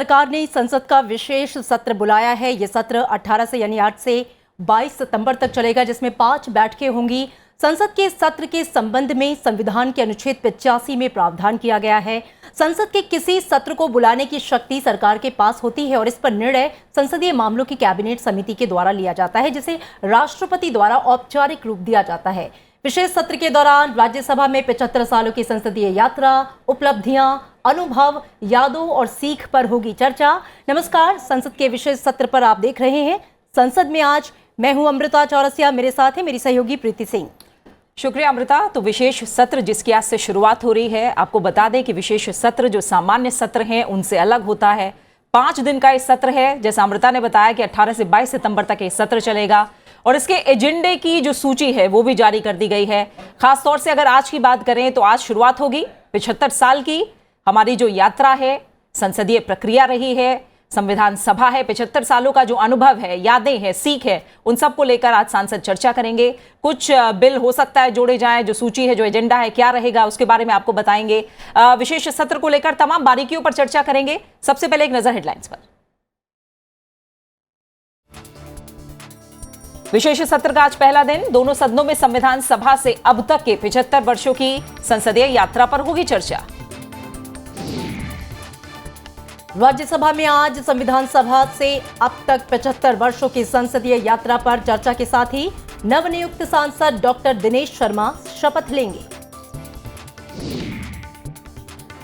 सरकार ने संसद का विशेष सत्र बुलाया है। ये सत्र 18 से यानी 8 से 22 सितंबर तक चलेगा, जिसमें 5 बैठकें होंगी। संसद के सत्र के संबंध में संविधान के अनुच्छेद 85 में प्रावधान किया गया है। संसद के किसी सत्र को बुलाने की शक्ति सरकार के पास होती है और इस पर निर्णय संसदीय मामलों की कैबिनेट समिति के द्वारा लिया जाता है, जिसे राष्ट्रपति द्वारा औपचारिक रूप दिया जाता है। विशेष सत्र के दौरान राज्यसभा में 75 सालों की संसदीय यात्रा, उपलब्धियां, अनुभव, यादों और सीख पर होगी चर्चा। नमस्कार, संसद के विशेष सत्र पर आप देख रहे हैं संसद में आज। मैं हूं अमृता चौरसिया, मेरे साथ है मेरी सहयोगी प्रीति सिंह। शुक्रिया अमृता। तो विशेष सत्र जिसकी आज से शुरुआत हो रही है, आपको बता दें कि विशेष सत्र जो सामान्य सत्र हैं उनसे अलग होता है। 5 दिन का ये सत्र है। जैसा अमृता ने बताया कि 18 से 22 सितंबर तक ये सत्र चलेगा और इसके एजेंडे की जो सूची है वो भी जारी कर दी गई है। खासतौर से अगर आज की बात करें तो आज शुरुआत होगी 75 साल की हमारी जो यात्रा है, संसदीय प्रक्रिया रही है, संविधान सभा है, 75 सालों का जो अनुभव है, यादें हैं, सीख है, उन सब को लेकर आज सांसद चर्चा करेंगे। कुछ बिल हो सकता है जोड़े जाएं, जो सूची है, जो एजेंडा है, क्या रहेगा उसके बारे में आपको बताएंगे। विशेष सत्र को लेकर तमाम बारीकियों पर चर्चा करेंगे। सबसे पहले एक नजर हेडलाइंस पर। विशेष सत्र का आज पहला दिन। दोनों सदनों में संविधान सभा से अब तक के 75 वर्षों की संसदीय यात्रा पर होगी चर्चा। राज्यसभा में आज संविधान सभा से अब तक 75 वर्षों की संसदीय यात्रा पर चर्चा के साथ ही नवनियुक्त सांसद डॉक्टर दिनेश शर्मा शपथ लेंगे।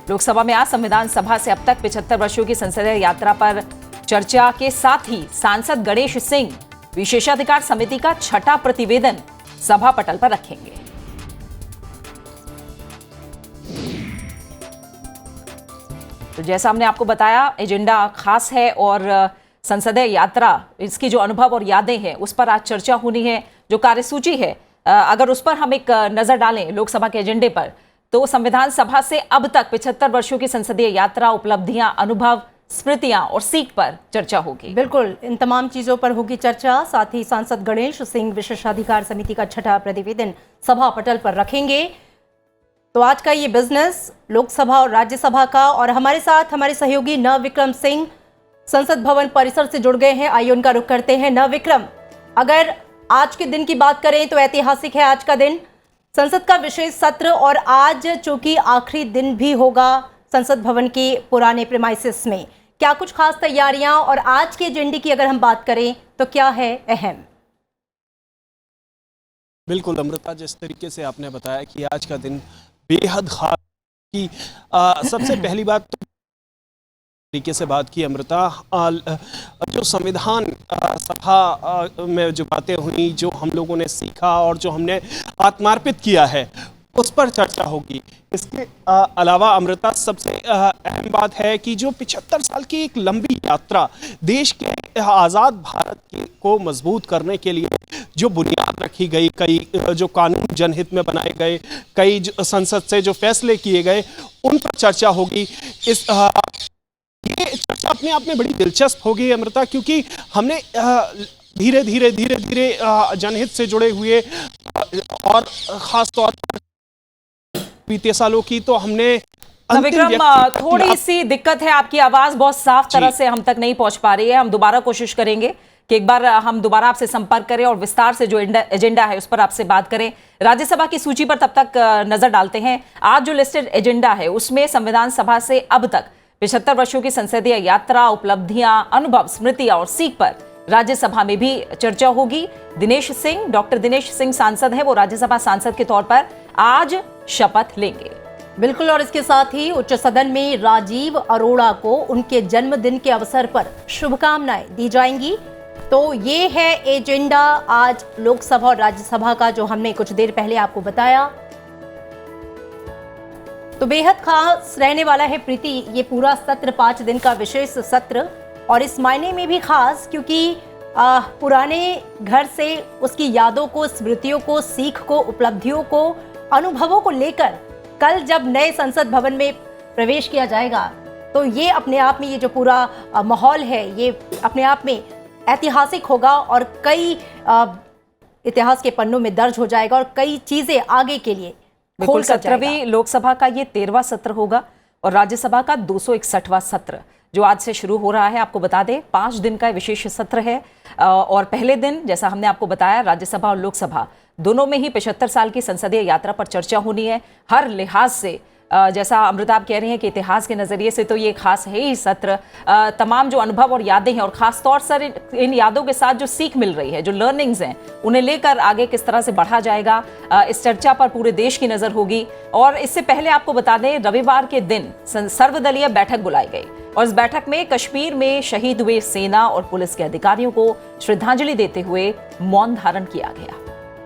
लोकसभा में आज संविधान सभा से अब तक 75 वर्षों की संसदीय यात्रा पर चर्चा के साथ ही सांसद गणेश सिंह विशेषाधिकार समिति का 6ठा प्रतिवेदन सभा पटल पर रखेंगे। तो जैसा हमने आपको बताया, एजेंडा खास है और संसदीय यात्रा, इसकी जो अनुभव और यादें हैं उस पर आज चर्चा होनी है। जो कार्यसूची है, अगर उस पर हम एक नजर डालें लोकसभा के एजेंडे पर, तो संविधान सभा से अब तक 75 वर्षों की संसदीय यात्रा, उपलब्धियां, अनुभव, स्मृतियां और सीख पर चर्चा होगी। बिल्कुल, इन तमाम चीजों पर होगी चर्चा। साथ ही सांसद गणेश सिंह विशेषाधिकार समिति का 6ठा प्रतिवेदन सभा पटल पर रखेंगे। तो आज का ये बिजनेस लोकसभा और राज्यसभा का, और हमारे साथ हमारे सहयोगी नवविक्रम सिंह संसद भवन परिसर से जुड़ गए हैं। आइए उनका रुख करते हैं। नवविक्रम, अगर आज के दिन की बात करें तो ऐतिहासिक है आज का दिन, संसद का विशेष सत्र, और आज चूंकि आखिरी दिन भी होगा संसद भवन के पुराने प्रीमाइसेस में, क्या कुछ खास तैयारियां, और आज के एजेंडे की अगर हम बात करें तो क्या है अहम? बिल्कुल अमृता, जिस तरीके से आपने बताया कि आज का दिन बेहद खास की, सबसे पहली बात तो तरीके से बात की अमृता, जो संविधान सभा में जो बातें हुई, जो हम लोगों ने सीखा और जो हमने आत्मार्पित किया है, उस पर चर्चा होगी। इसके अलावा अमृता, सबसे अहम बात है कि जो 75 साल की एक लंबी यात्रा, देश के आज़ाद भारत को मजबूत करने के लिए जो बुनियाद रखी गई, कई जो कानून जनहित में बनाए गए, कई संसद से जो फैसले किए गए, उन पर चर्चा होगी। ये चर्चा अपने आप में बड़ी दिलचस्प होगी अमृता, क्योंकि हमने धीरे धीरे जनहित से जुड़े हुए और खास तौर पर बीते सालों की तो हमने विक्रम, थोड़ी सी दिक्कत है, आपकी आवाज बहुत साफ तरह से हम तक नहीं पहुंच पा रही है। हम दोबारा कोशिश करेंगे कि एक बार हम दोबारा आपसे संपर्क करें और विस्तार से जो एजेंडा है उस पर आपसे बात करें। राज्यसभा की सूची पर तब तक नजर डालते हैं। आज जो लिस्टेड एजेंडा है उसमें संविधान सभा से अब तक 75 वर्षों की संसदीय यात्रा, उपलब्धियां, अनुभव, स्मृतियां और सीख पर राज्यसभा में भी चर्चा होगी। दिनेश सिंह, डॉक्टर दिनेश सिंह सांसद है, वो राज्यसभा सांसद के तौर पर आज शपथ लेंगे। बिल्कुल, और इसके साथ ही उच्च सदन में राजीव अरोड़ा को उनके जन्मदिन के अवसर पर शुभकामनाएं दी जाएंगी। तो ये है एजेंडा आज लोकसभा और राज्यसभा का, जो हमने कुछ देर पहले आपको बताया। तो बेहद खास रहने वाला है प्रीति ये पूरा सत्र, 5 दिन का विशेष सत्र, और इस मायने में भी खास क्योंकि पुराने घर से उसकी यादों को, स्मृतियों को, सीख को, उपलब्धियों को, अनुभवों को लेकर कल जब नए संसद भवन में प्रवेश किया जाएगा, तो ये अपने आप में, ये जो पूरा माहौल है, ये अपने आप में ऐतिहासिक होगा और कई इतिहास के पन्नों में दर्ज हो जाएगा और कई चीजें आगे के लिए बिल्कुल। 17वीं लोकसभा का ये 13वां सत्र होगा और राज्यसभा का 261वां सत्र जो आज से शुरू हो रहा है। आपको बता दें 5 दिन का विशेष सत्र है और पहले दिन जैसा हमने आपको बताया राज्यसभा और लोकसभा दोनों में ही 75 साल की संसदीय यात्रा पर चर्चा होनी है। हर लिहाज से जैसा अमृता आप कह रही हैं कि इतिहास के नज़रिए से तो ये खास है ही सत्र। तमाम जो अनुभव और यादें हैं और ख़ास तौर से इन यादों के साथ जो सीख मिल रही है, जो लर्निंग्स हैं, उन्हें लेकर आगे किस तरह से बढ़ा जाएगा, इस चर्चा पर पूरे देश की नज़र होगी। और इससे पहले आपको बता दें रविवार के दिन सर्वदलीय बैठक बुलाई गई और इस बैठक में कश्मीर में शहीद हुए सेना और पुलिस के अधिकारियों को श्रद्धांजलि देते हुए मौन धारण किया गया।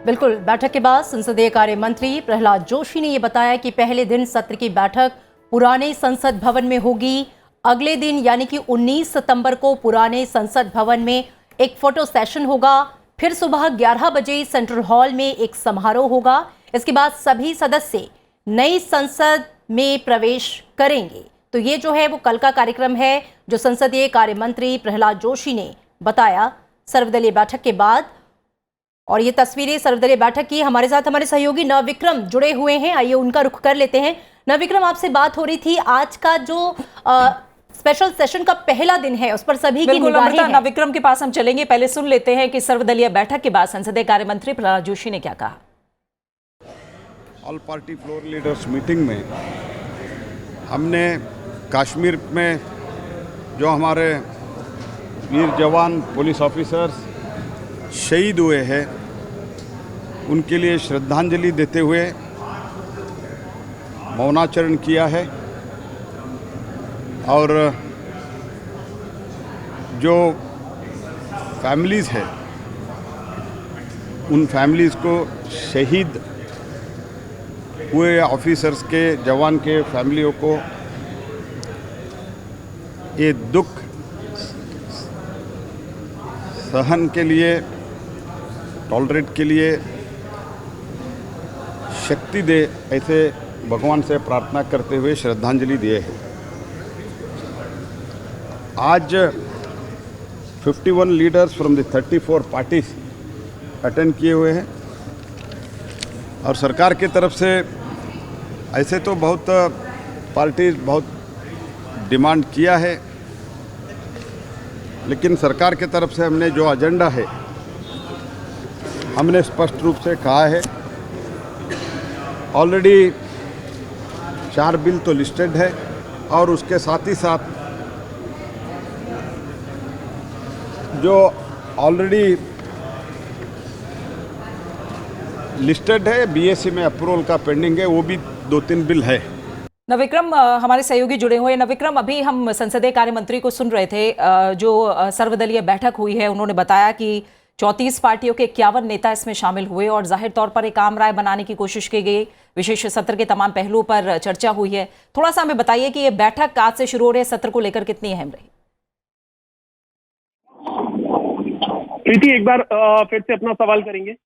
बिल्कुल, बैठक के बाद संसदीय कार्य मंत्री प्रहलाद जोशी ने यह बताया कि पहले दिन सत्र की बैठक पुराने संसद भवन में होगी। अगले दिन यानी कि 19 सितंबर को पुराने संसद भवन में एक फोटो सेशन होगा। फिर सुबह 11 बजे सेंट्रल हॉल में एक समारोह होगा। इसके बाद सभी सदस्य नई संसद में प्रवेश करेंगे। तो ये जो है वो कल का कार्यक्रम है जो संसदीय कार्य मंत्री प्रहलाद जोशी ने बताया सर्वदलीय बैठक के बाद। और ये तस्वीरें सर्वदलीय बैठक की। हमारे साथ हमारे सहयोगी नवविक्रम जुड़े हुए हैं, आइए उनका रुख कर लेते हैं। नवविक्रम, आपसे बात हो रही थी, आज का जो स्पेशल सेशन का पहला दिन है उस पर सभी की निगाहें हैं। नवविक्रम के पास हम चलेंगे, पहले सुन लेते हैं कि सर्वदलीय बैठक के बाद संसदीय कार्य मंत्री प्रहलाद जोशी ने क्या कहा। All party floor leaders meeting में हमने कश्मीर में जो हमारे वीर जवान पुलिस ऑफिसर्स शहीद हुए हैं उनके लिए श्रद्धांजलि देते हुए मौनाचरण किया है और जो फैमिलीज़ है उन फैमिलीज़ को शहीद हुए ऑफिसर्स के जवान के फैमिलियों को ये दुख सहन के लिए टॉलरेट के लिए शक्ति दे, ऐसे भगवान से प्रार्थना करते हुए श्रद्धांजलि दिए हैं। आज 51 leaders from the 34 parties attend किए हुए हैं और सरकार की तरफ से ऐसे तो बहुत पार्टीज बहुत डिमांड किया है, लेकिन सरकार की तरफ से हमने जो एजेंडा है हमने स्पष्ट रूप से कहा है। ऑलरेडी 4 बिल तो लिस्टेड है और उसके साथ ही साथ जो ऑलरेडी लिस्टेड है बीएससी में अप्रूवल का पेंडिंग है, वो भी 2-3 बिल है। नवविक्रम, हमारे सहयोगी जुड़े हुए। नवविक्रम, अभी हम संसदीय कार्य मंत्री को सुन रहे थे, जो सर्वदलीय बैठक हुई है उन्होंने बताया कि 34 पार्टियों के 51 नेता इसमें शामिल हुए और जाहिर तौर पर एक आम राय बनाने की कोशिश की गई। विशेष सत्र के तमाम पहलुओं पर चर्चा हुई है। थोड़ा सा हमें बताइए कि ये बैठक आज से शुरू हो रहे सत्र को लेकर कितनी अहम रही। प्रीति, एक बार फिर से अपना सवाल करेंगे।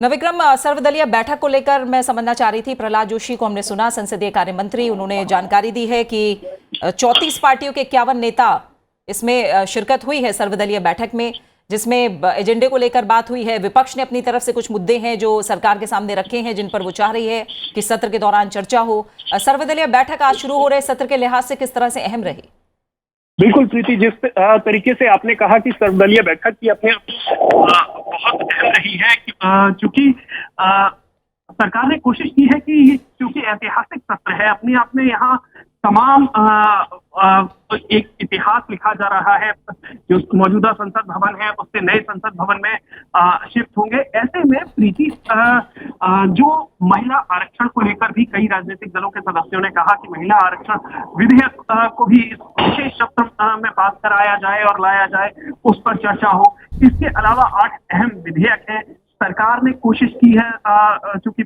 नवविक्रम, सर्वदलीय बैठक को लेकर मैं समझना चाह रही थी, प्रहलाद जोशी को हमने सुना, संसदीय कार्य मंत्री, उन्होंने जानकारी दी है कि 34 पार्टियों के 51 नेता इसमें शिरकत हुई है सर्वदलीय बैठक में, जिसमें एजेंडे को लेकर बात हुई है। विपक्ष ने अपनी तरफ से कुछ मुद्दे हैं जो सरकार के सामने रखे हैं जिन पर वो चाह रही है कि सत्र के दौरान चर्चा हो। सर्वदलीय बैठक आज शुरू हो रहे सत्र के लिहाज से किस तरह से अहम रही? बिल्कुल प्रीति, जिस तरीके से आपने कहा कि सर्वदलीय बैठक की अपने बहुत अहम रही है, क्योंकि सरकार ने कोशिश की है कि क्योंकि ऐतिहासिक सत्र है, अपने आप में यहाँ तमाम एक इतिहास लिखा जा रहा है। जो मौजूदा संसद भवन है उससे नए संसद भवन में शिफ्ट होंगे। ऐसे में प्रीति, जो महिला आरक्षण को लेकर भी कई राजनीतिक दलों के सदस्यों ने कहा कि महिला आरक्षण विधेयक को भी इस विशेष सत्र में पास कराया जाए और लाया जाए, उस पर चर्चा हो। इसके अलावा 8 अहम विधेयक हैं। सरकार ने कोशिश की है, चूंकि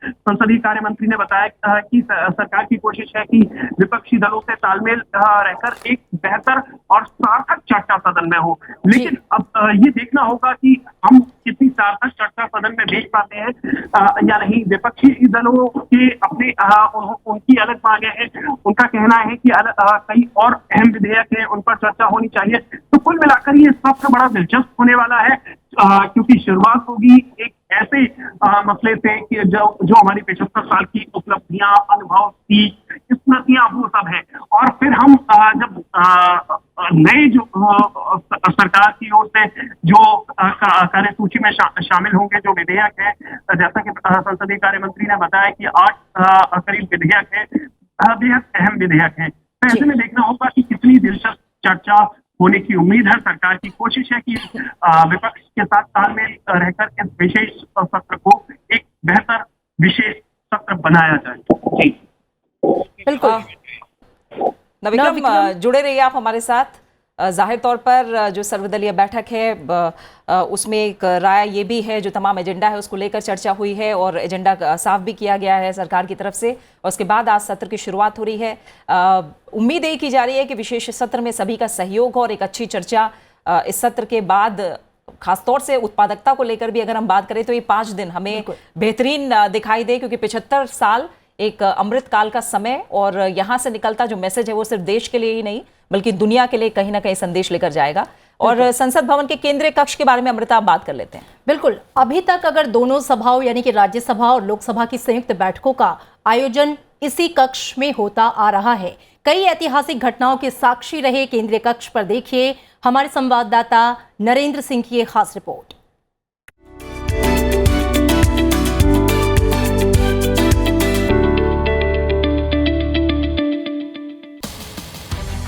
संसदीय कार्य मंत्री ने बताया कि सरकार की कोशिश है कि विपक्षी दलों से तालमेल रहकर एक बेहतर और सार्थक चर्चा सदन में हो। लेकिन अब ये देखना होगा कि हम कितनी सार्थक चर्चा सदन में देख पाते हैं या नहीं। विपक्षी दलों के अपने उनकी अलग मांगे हैं, उनका कहना है कि कई और अहम विधेयक हैं, उन पर चर्चा होनी चाहिए। तो कुल मिलाकर ये सत्र बड़ा दिलचस्प होने वाला है, क्योंकि शुरुआत होगी एक ऐसे मसले से कि जो हमारी 75 साल की उपलब्धियां, अनुभव, सीख, स्मृतियां वो सब है। और फिर हम जब नए जो सरकार की ओर से जो कार्यसूची में शामिल होंगे जो विधेयक है, जैसा कि संसदीय कार्य मंत्री ने बताया कि 8 करीब विधेयक है, बेहद अहम विधेयक है। तो ऐसे में देखना होगा कि कितनी दिलचस्प चर्चा होने की उम्मीद है। सरकार की कोशिश है कि विपक्ष के साथ तालमेल रहकर इस विशेष सत्र को एक बेहतर विशेष सत्र बनाया जाए। जी बिल्कुल। नविक्रम, जुड़े रहिए आप हमारे साथ। जाहिर तौर पर जो सर्वदलीय बैठक है उसमें एक राय ये भी है, जो तमाम एजेंडा है उसको लेकर चर्चा हुई है और एजेंडा साफ भी किया गया है सरकार की तरफ से, और उसके बाद आज सत्र की शुरुआत हो रही है। उम्मीद यही की जा रही है कि विशेष सत्र में सभी का सहयोग और एक अच्छी चर्चा इस सत्र के बाद, खासतौर से उत्पादकता को लेकर भी अगर हम बात करें तो ये 5 दिन हमें बेहतरीन दिखाई दे, क्योंकि 75 साल एक अमृत काल का समय, और यहाँ से निकलता जो मैसेज है वो सिर्फ देश के लिए ही नहीं बल्कि दुनिया के लिए कहीं ना कहीं संदेश लेकर जाएगा। और संसद भवन के केंद्रीय कक्ष के बारे में अमृता आप बात कर लेते हैं। बिल्कुल। अभी तक अगर दोनों सभाओं यानी कि राज्यसभा और लोकसभा की संयुक्त बैठकों का आयोजन इसी कक्ष में होता आ रहा है। कई ऐतिहासिक घटनाओं के साक्षी रहे केंद्रीय कक्ष पर देखिए हमारे संवाददाता नरेंद्र सिंह की एक खास रिपोर्ट।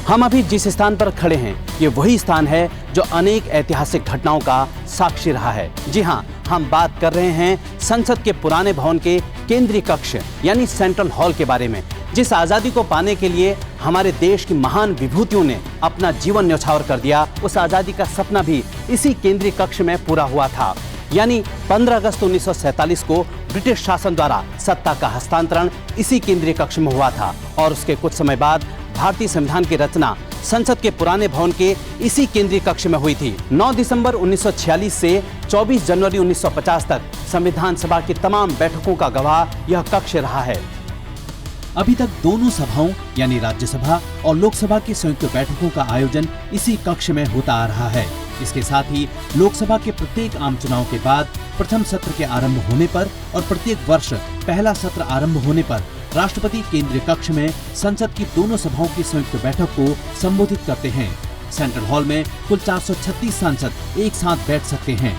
हम अभी जिस स्थान पर खड़े हैं ये वही स्थान है जो अनेक ऐतिहासिक घटनाओं का साक्षी रहा है। जी हां, हम बात कर रहे हैं संसद के पुराने भवन के केंद्रीय कक्ष यानी सेंट्रल हॉल के बारे में, जिस आज़ादी को पाने के लिए हमारे देश की महान विभूतियों ने अपना जीवन न्यौछावर कर दिया, उस आज़ादी का सपना भी इसी केंद्रीय कक्ष में पूरा हुआ था। यानी 15 अगस्त 1947 को ब्रिटिश शासन द्वारा सत्ता का हस्तांतरण इसी केंद्रीय कक्ष में हुआ था, और उसके कुछ समय बाद भारतीय संविधान की रचना संसद के पुराने भवन के इसी केंद्रीय कक्ष में हुई थी। 9 दिसंबर 1946 से 24 जनवरी 1950 तक संविधान सभा की तमाम बैठकों का गवाह यह कक्ष रहा है। अभी तक दोनों सभाओं यानी राज्यसभा और लोकसभा की संयुक्त बैठकों का आयोजन इसी कक्ष में होता आ रहा है। इसके साथ ही लोकसभा के प्रत्येक आम चुनाव के बाद प्रथम सत्र के आरंभ होने पर और प्रत्येक वर्ष पहला सत्र आरंभ होने पर राष्ट्रपति केंद्रीय कक्ष में संसद की दोनों सभाओं की संयुक्त बैठक को संबोधित करते हैं। सेंट्रल हॉल में कुल 436 सांसद एक साथ बैठ सकते हैं।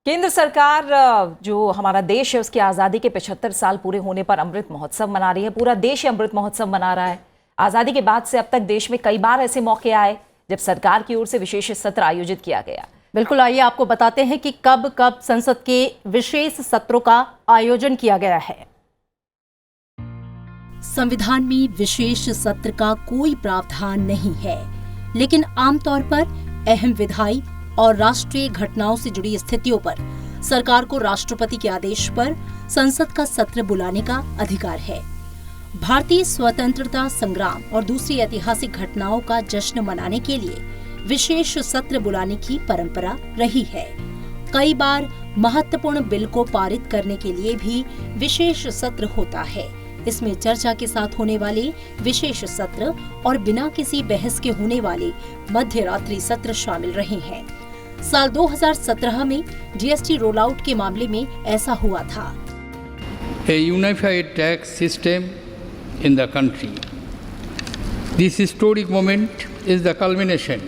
केंद्र सरकार जो हमारा देश है उसकी आज़ादी के 75 साल पूरे होने पर अमृत महोत्सव मना रही है। पूरा देश अमृत महोत्सव मना रहा है। आज़ादी के बाद से अब तक देश में कई बार ऐसे मौके आए जब सरकार की ओर से विशेष सत्र आयोजित किया गया। बिल्कुल, आइए आपको बताते हैं कि कब कब संसद के विशेष सत्रों का आयोजन किया गया है। संविधान में विशेष सत्र का कोई प्रावधान नहीं है, लेकिन आमतौर पर अहम विधायी और राष्ट्रीय घटनाओं से जुड़ी स्थितियों पर सरकार को राष्ट्रपति के आदेश पर संसद का सत्र बुलाने का अधिकार है। भारतीय स्वतंत्रता संग्राम और दूसरी ऐतिहासिक घटनाओं का जश्न मनाने के लिए विशेष सत्र बुलाने की परंपरा रही है। कई बार महत्वपूर्ण बिल को पारित करने के लिए भी विशेष सत्र होता है। इसमें चर्चा के साथ होने वाले विशेष सत्र और बिना किसी बहस के होने वाले मध्य रात्रि सत्र शामिल रहे हैं। साल 2017 में जीएसटी रोल आउट के मामले में ऐसा हुआ था। A unified tax system in the country. This historic moment is the culmination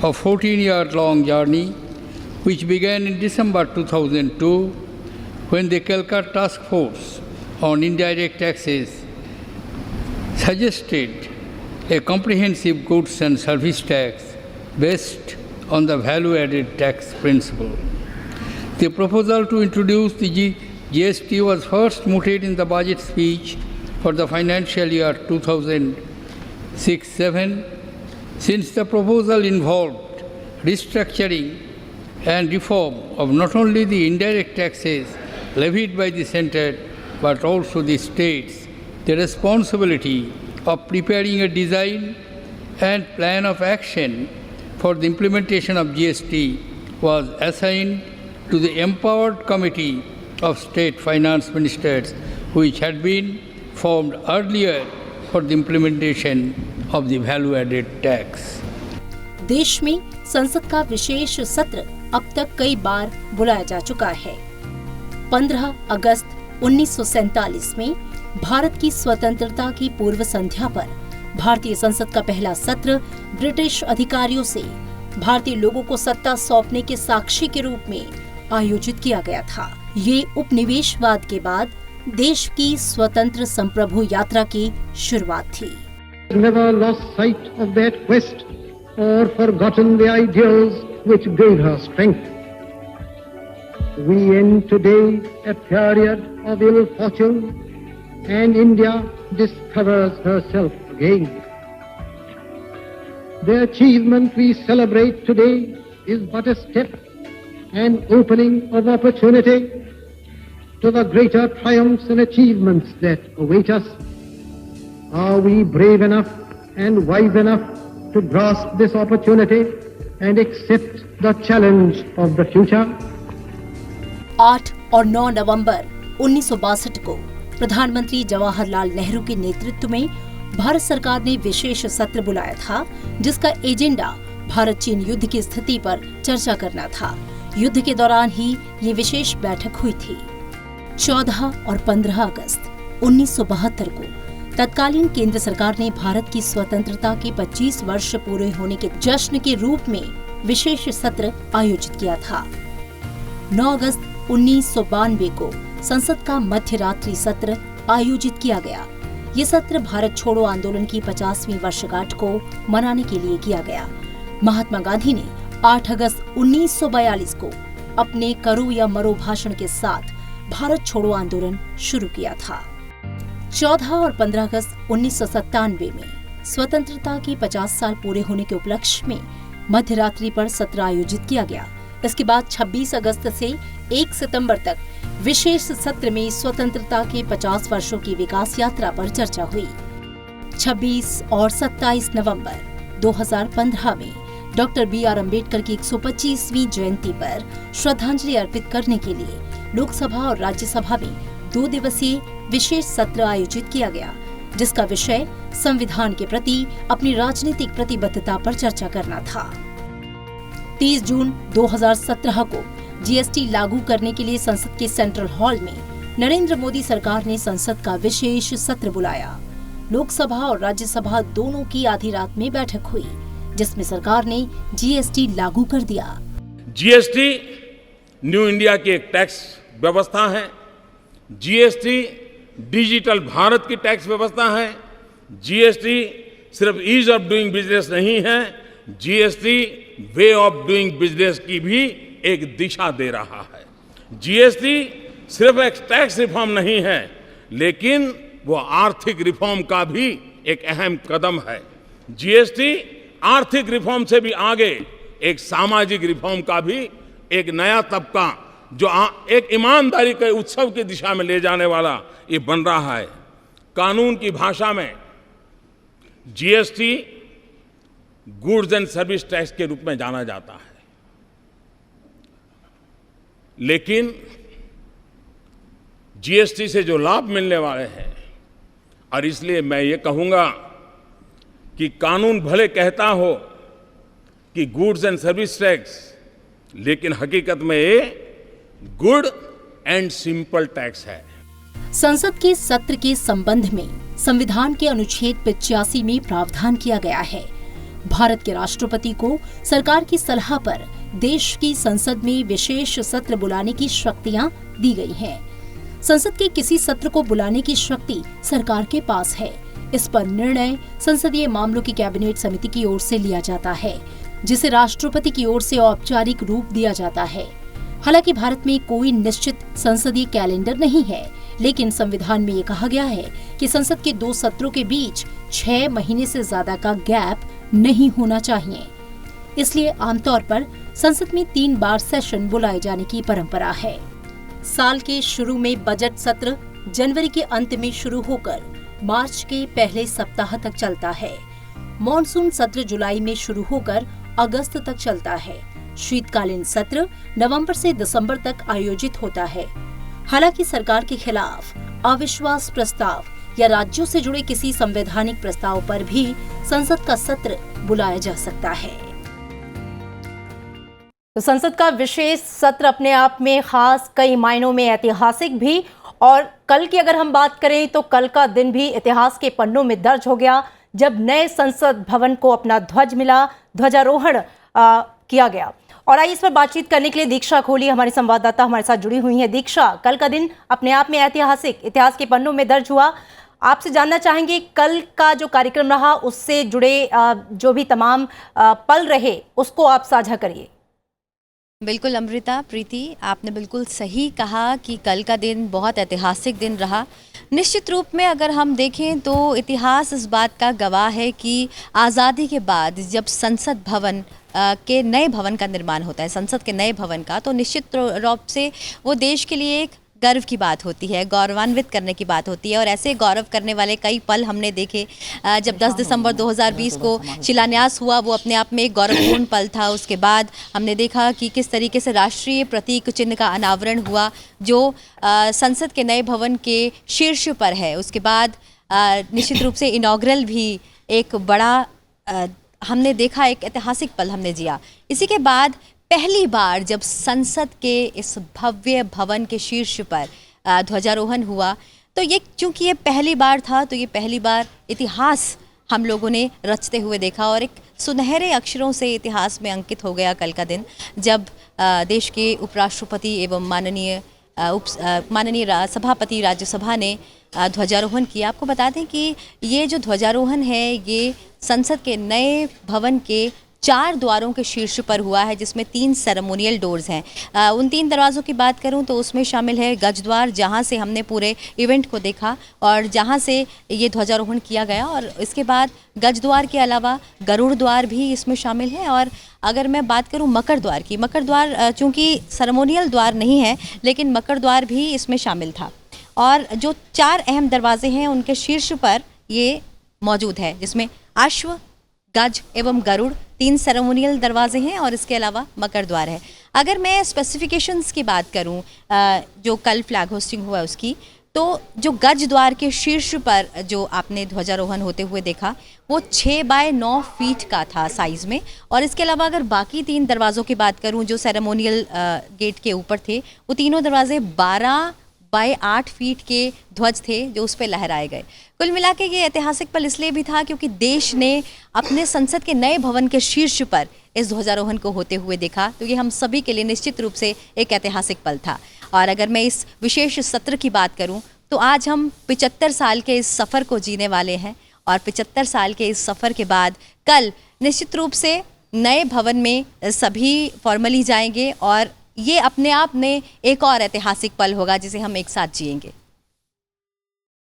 of 14-year-long journey which began in December 2002 when the Calcutta Task Force on Indirect Taxes suggested a comprehensive goods and service tax based on the value-added tax principle. The proposal to introduce the GST was first mooted in the budget speech for the financial year 2006-07. Since the proposal involved restructuring and reform of not only the indirect taxes levied by the center but also the states, the responsibility of preparing a design and plan of action for the implementation of GST was assigned to the empowered committee of state finance ministers which had been formed earlier for the implementation of the value-added tax. देश में संसद का विशेष सत्र अब तक कई बार बुलाया जा चुका है। 15 अगस्त 1947 में भारत की स्वतंत्रता की पूर्व संध्या पर भारतीय संसद का पहला सत्र ब्रिटिश अधिकारियों से भारतीय लोगों को सत्ता सौंपने के साक्षी के रूप में आयोजित किया गया था। ये उपनिवेशवाद के बाद देश की स्वतंत्र संप्रभु यात्रा की शुरुआत थी। Never lost sight of that quest or forgotten the ideals which gave her strength. We end today a period of ill fortune, and India discovers herself again. The achievement we celebrate today is but a step, an opening of opportunity to the greater triumphs and achievements that await us. Are we brave enough and wise enough to grasp this opportunity and accept the challenge of the future? 8 और 9 नवंबर 1962 को प्रधानमंत्री जवाहरलाल नेहरू के नेतृत्व में भारत सरकार ने विशेष सत्र बुलाया था, जिसका एजेंडा भारत चीन युद्ध की स्थिति पर चर्चा करना था। युद्ध के दौरान ही ये विशेष बैठक हुई थी। 14 और 15 अगस्त 1972 को तत्कालीन केंद्र सरकार ने भारत की स्वतंत्रता के 25 वर्ष पूरे होने के जश्न के रूप में विशेष सत्र आयोजित किया था। 9 अगस्त 1992 को संसद का मध्य रात्रि सत्र आयोजित किया गया। ये सत्र भारत छोड़ो आंदोलन की 50वीं वर्षगांठ को मनाने के लिए किया गया। महात्मा गांधी ने 8 अगस्त 1942 को अपने करो या मरो भाषण के साथ भारत छोड़ो आंदोलन शुरू किया था। 14 और 15 अगस्त 1997 में स्वतंत्रता के 50 साल पूरे होने के उपलक्ष्य में मध्य रात्रि पर सत्र आयोजित किया गया। इसके बाद 26 अगस्त से 1 सितंबर तक विशेष सत्र में स्वतंत्रता के 50 वर्षों की विकास यात्रा पर चर्चा हुई। 26 और 27 नवंबर 2015 में डॉक्टर B.R. अम्बेडकर की 125वीं जयंती पर श्रद्धांजलि अर्पित करने के लिए लोकसभा और राज्यसभा में 2 दिवसीय विशेष सत्र आयोजित किया गया, जिसका विषय संविधान के प्रति अपनी राजनीतिक प्रतिबद्धता पर चर्चा करना था। 30 जून 2017 को GST लागू करने के लिए संसद के सेंट्रल हॉल में नरेंद्र मोदी सरकार ने संसद का विशेष सत्र बुलाया। लोकसभा और राज्यसभा दोनों की आधी रात में बैठक हुई, जिसमें सरकार ने GST लागू कर दिया। GST न्यू इंडिया की एक टैक्स व्यवस्था है। GST डिजिटल भारत की टैक्स व्यवस्था है। GST सिर्फ ईज ऑफ डूइंग बिजनेस नहीं है, GST way of doing business की भी एक दिशा दे रहा है। GST सिर्फ एक टैक्स रिफॉर्म नहीं है, लेकिन वो आर्थिक रिफॉर्म का भी एक अहम कदम है। GST आर्थिक रिफॉर्म से भी आगे एक सामाजिक रिफॉर्म का भी एक नया तबका, जो एक ईमानदारी के उत्सव की दिशा में ले जाने वाला ये बन रहा है। कानून की भाषा में GST goods and service tax के रूप में जाना जाता है, लेकिन GST से जो लाभ मिलने वाले हैं, और इसलिए मैं ये कहूंगा कि कानून भले कहता हो कि गुड्स एंड सर्विस टैक्स, लेकिन हकीकत में ये गुड एंड सिंपल टैक्स है। संसद के सत्र के संबंध में संविधान के अनुच्छेद 85 में प्रावधान किया गया है। भारत के राष्ट्रपति को सरकार की सलाह पर देश की संसद में विशेष सत्र बुलाने की शक्तियां दी गई हैं। संसद के किसी सत्र को बुलाने की शक्ति सरकार के पास है। इस पर निर्णय संसदीय मामलों की कैबिनेट समिति की ओर से लिया जाता है, जिसे राष्ट्रपति की ओर से औपचारिक रूप दिया जाता है। हालांकि भारत में कोई निश्चित संसदीय कैलेंडर नहीं है, लेकिन संविधान में ये कहा गया है कि संसद के 2 सत्रों के बीच 6 महीने से ज्यादा का गैप नहीं होना चाहिए। इसलिए आमतौर पर संसद में 3 बार सेशन बुलाए जाने की परंपरा है। साल के शुरू में बजट सत्र जनवरी के अंत में शुरू होकर मार्च के पहले सप्ताह तक चलता है। मॉनसून सत्र जुलाई में शुरू होकर अगस्त तक चलता है। शीतकालीन सत्र नवंबर से दिसंबर तक आयोजित होता है। हालांकि सरकार के खिलाफ अविश्वास प्रस्ताव या राज्यों से जुड़े किसी संवैधानिक प्रस्ताव पर भी संसद का सत्र बुलाया जा सकता है। तो संसद का विशेष सत्र अपने आप में खास, कई मायनों में ऐतिहासिक भी। और कल की अगर हम बात करें तो कल का दिन भी इतिहास के पन्नों में दर्ज हो गया, जब नए संसद भवन को अपना ध्वज मिला, ध्वजारोहण किया गया। और आइए इस पर बातचीत करने के लिए दीक्षा खोली, हमारी संवाददाता हमारे साथ जुड़ी हुई है। दीक्षा, कल का दिन अपने आप में ऐतिहासिक, इतिहास के पन्नों में दर्ज हुआ। आपसे जानना चाहेंगे कल का जो कार्यक्रम रहा, उससे जुड़े जो भी तमाम पल रहे, उसको आप साझा करिए। बिल्कुल अमृता, प्रीति, आपने बिल्कुल सही कहा कि कल का दिन बहुत ऐतिहासिक दिन रहा। निश्चित रूप में अगर हम देखें तो इतिहास इस बात का गवाह है कि आज़ादी के बाद जब संसद भवन के नए भवन का निर्माण होता है, संसद के नए भवन का, तो निश्चित रूप से वो देश के लिए एक गर्व की बात होती है, गौरवान्वित करने की बात होती है। और ऐसे गौरव करने वाले कई पल हमने देखे। जब 10 दिसंबर 2020 को शिलान्यास हुआ, वो अपने आप में एक गौरवपूर्ण पल था। उसके बाद हमने देखा कि किस तरीके से राष्ट्रीय प्रतीक चिन्ह का अनावरण हुआ, जो संसद के नए भवन के शीर्ष पर है। उसके बाद निश्चित रूप से इनॉग्रल भी एक बड़ा हमने देखा, एक ऐतिहासिक पल हमने जिया। इसी के बाद पहली बार जब संसद के इस भव्य भवन के शीर्ष पर ध्वजारोहण हुआ, तो ये चूंकि ये पहली बार था, तो ये पहली बार इतिहास हम लोगों ने रचते हुए देखा और एक सुनहरे अक्षरों से इतिहास में अंकित हो गया कल का दिन, जब देश के उपराष्ट्रपति एवं माननीय सभापति राज्यसभा ने ध्वजारोहण किया। आपको बता दें कि ये जो ध्वजारोहण है, ये संसद के नए भवन के 4 द्वारों के शीर्ष पर हुआ है, जिसमें 3 सेरेमोनियल डोर्स हैं। उन 3 दरवाज़ों की बात करूं तो उसमें शामिल है गज द्वार, जहां से हमने पूरे इवेंट को देखा और जहां से ये ध्वजारोहण किया गया। और इसके बाद गज द्वार के अलावा गरुड़ द्वार भी इसमें शामिल है। और अगर मैं बात करूं मकर द्वार की, मकर द्वार चूँकि सेरेमोनियल द्वार नहीं है, लेकिन मकर द्वार भी इसमें शामिल था। और जो 4 अहम दरवाजे हैं, उनके शीर्ष पर ये मौजूद है, जिसमें अश्व, गज एवं गरुड़ 3 सेरेमोनियल दरवाजे हैं और इसके अलावा मकर द्वार है। अगर मैं स्पेसिफिकेशंस की बात करूं, जो कल फ्लैग होस्टिंग हुआ उसकी, तो जो गज द्वार के शीर्ष पर जो आपने ध्वजारोहण होते हुए देखा, वो 6 बाय 9 फीट का था साइज़ में। और इसके अलावा अगर बाकी 3 दरवाज़ों की बात करूं जो सेरेमोनियल गेट के ऊपर थे, वो तीनों दरवाजे 12 बाय 8 फीट के ध्वज थे जो उस पर लहराए गए। कुल मिला के ये ऐतिहासिक पल इसलिए भी था क्योंकि देश ने अपने संसद के नए भवन के शीर्ष पर इस ध्वजारोहण को होते हुए देखा। तो ये हम सभी के लिए निश्चित रूप से एक ऐतिहासिक पल था। और अगर मैं इस विशेष सत्र की बात करूं तो आज हम 75 साल के इस सफ़र को जीने वाले हैं। और 75 साल के इस सफ़र के बाद कल निश्चित रूप से नए भवन में सभी फॉर्मली जाएंगे और ये अपने आप में एक और ऐतिहासिक पल होगा जिसे हम एक साथ जिएंगे।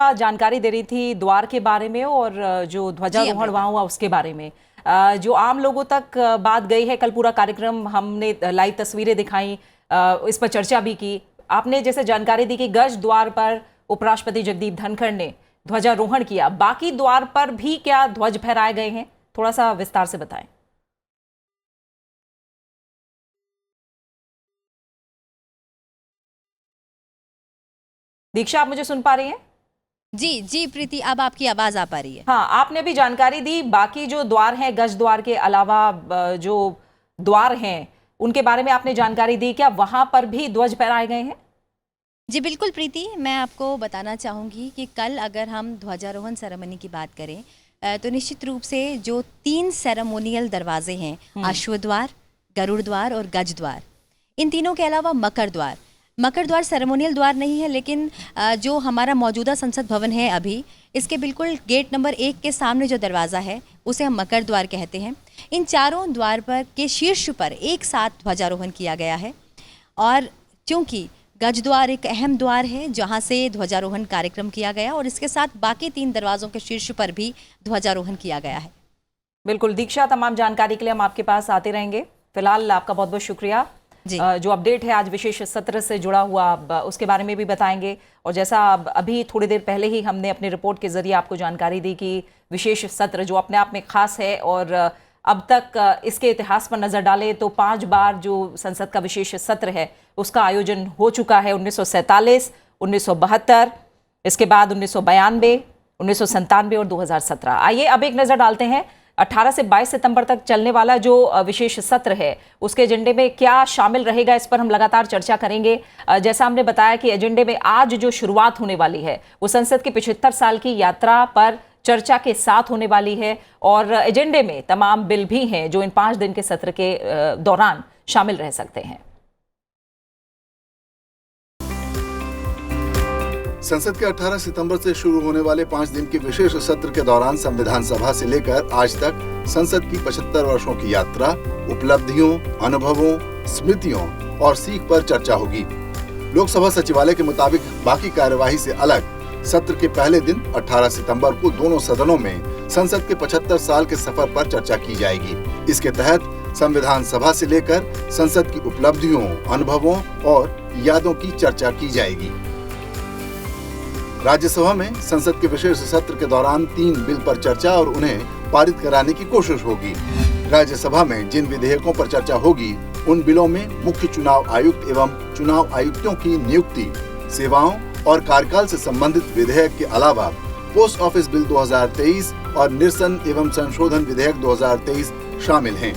जानकारी दे रही थी द्वार के बारे में और जो ध्वजारोहण वहाँ हुआ उसके बारे में, जो आम लोगों तक बात गई है। कल पूरा कार्यक्रम हमने लाइव तस्वीरें दिखाई, इस पर चर्चा भी की। आपने जैसे जानकारी दी कि गज द्वार पर उपराष्ट्रपति जगदीप धनखड़ ने ध्वजारोहण किया, बाकी द्वार पर भी क्या ध्वज फहराए गए हैं, थोड़ा सा विस्तार से बताएं। दीक्षा, आप मुझे सुन पा रही हैं? जी प्रीति, अब आपकी आवाज आ पा रही है। हाँ, आपने भी जानकारी दी। बाकी जो द्वार हैं, गज द्वार के अलावा जो द्वार हैं उनके बारे में आपने जानकारी दी, क्या वहां पर भी ध्वज फहराए गए हैं? जी बिल्कुल प्रीति, मैं आपको बताना चाहूँगी कि कल अगर हम ध्वजारोहण सेरेमनी की बात करें तो निश्चित रूप से जो 3 सेरेमोनियल दरवाजे हैं, अश्व द्वार, गरुड़ द्वार और गज द्वार, इन तीनों के अलावा मकर द्वार सेरेमोनियल द्वार नहीं है, लेकिन जो हमारा मौजूदा संसद भवन है अभी, इसके बिल्कुल गेट नंबर 1 के सामने जो दरवाज़ा है उसे हम मकर द्वार कहते हैं। इन चारों द्वार पर के शीर्ष पर एक साथ ध्वजारोहण किया गया है। और चूँकि गज द्वार एक अहम द्वार है जहाँ से ध्वजारोहण कार्यक्रम किया गया और इसके साथ बाकी 3 दरवाज़ों के शीर्ष पर भी ध्वजारोहण किया गया है। बिल्कुल दीक्षा, तमाम जानकारी के लिए हम आपके पास आते रहेंगे। फिलहाल आपका बहुत बहुत शुक्रिया। जो अपडेट है आज विशेष सत्र से जुड़ा हुआ, उसके बारे में भी बताएंगे। और जैसा अभी थोड़ी देर पहले ही हमने अपनी रिपोर्ट के जरिए आपको जानकारी दी कि विशेष सत्र जो अपने आप में खास है और अब तक इसके इतिहास पर नजर डालें तो 5 बार जो संसद का विशेष सत्र है उसका आयोजन हो चुका है। 1947, 1972, इसके बाद 1992, 1997 और 2017। आइए अब एक नजर डालते हैं 18 से 22 सितंबर तक चलने वाला जो विशेष सत्र है उसके एजेंडे में क्या शामिल रहेगा, इस पर हम लगातार चर्चा करेंगे। जैसा हमने बताया कि एजेंडे में आज जो शुरुआत होने वाली है वो संसद की 75 साल की यात्रा पर चर्चा के साथ होने वाली है और एजेंडे में तमाम बिल भी हैं जो इन 5 दिन के सत्र के दौरान शामिल रह सकते हैं। संसद के 18 सितंबर से शुरू होने वाले 5 दिन के विशेष सत्र के दौरान संविधान सभा से लेकर आज तक संसद की 75 वर्षों की यात्रा, उपलब्धियों, अनुभवों, स्मृतियों और सीख पर चर्चा होगी। लोकसभा सचिवालय के मुताबिक बाकी कार्यवाही से अलग सत्र के पहले दिन 18 सितंबर को दोनों सदनों में संसद के 75 साल के सफर पर चर्चा की जाएगी। इसके तहत संविधान सभा से लेकर संसद की उपलब्धियों, अनुभवों और यादों की चर्चा की जाएगी। राज्यसभा में संसद के विशेष सत्र के दौरान 3 बिल पर चर्चा और उन्हें पारित कराने की कोशिश होगी। राज्यसभा में जिन विधेयकों पर चर्चा होगी उन बिलों में मुख्य चुनाव आयुक्त एवं चुनाव आयुक्तों की नियुक्ति, सेवाओं और कार्यकाल से संबंधित विधेयक के अलावा पोस्ट ऑफिस बिल 2023 और निरसन एवं संशोधन विधेयक 2023 शामिल हैं।